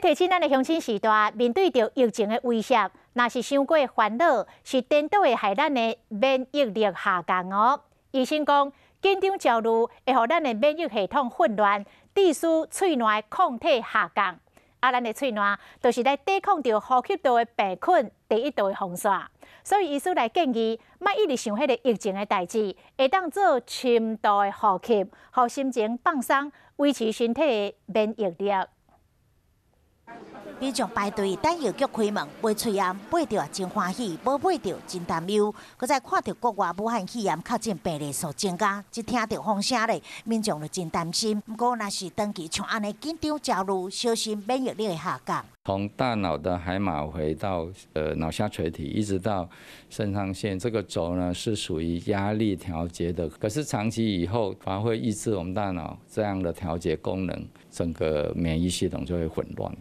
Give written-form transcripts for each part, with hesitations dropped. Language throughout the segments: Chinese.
提醒咱的乡亲时代，面对着疫情的威胁，若是伤过烦恼，是颠倒会害咱的免疫力下降哦。医生讲，紧张焦虑会互咱的免疫系统混乱，致使喙内抗体下降。咱的喙内就是来抵抗着呼吸道的病菌第一道的防线。所以医师来建议，莫一直想迄个疫情的代志，会当做深度的呼吸，互心情放松，维持身体的免疫力。民众排队等药局开门买喙炎，买到真欢喜，无买到真担忧。搁再看到国外武汉肺炎确诊病例数增加，一听到风声咧，民众就真担心。不过，若是长期像安尼紧张焦虑，小心免疫力的下降。从大脑的海马回到脑下垂体，一直到肾上腺，这个轴呢是属于压力调节的。可是长期以后，反而会抑制我们大脑这样的调节功能，整个免疫系统就会混乱。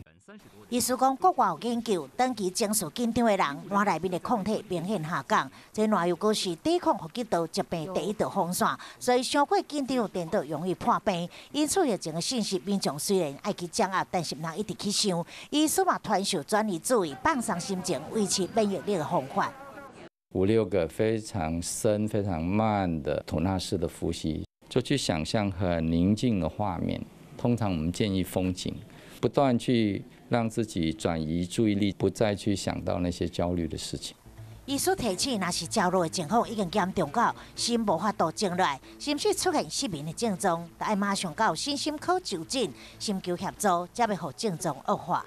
医师讲，国外有研究，长期情绪紧张的人，脑内面的抗体明显下降。这脑又果是抵抗呼吸道疾病第一道防线，所以伤过紧张颠倒容易破病。因此，疫情的信息，民众虽然爱去掌握，但是不能一直去想。医师嘛，传授转移注意，放松心情，维持免疫力的方法。5、6个非常深、非常慢的吐纳式的呼吸，就去想象很宁静的画面。通常我们建议风景，不断去让自己转移注意力，不再去想到那些焦虑的事情。医师提醒，若是焦虑的情况已经严重到心无法度静落来，甚至出现失眠的症状，就要马上到身心科就诊，寻求协助，才袂互症状恶化。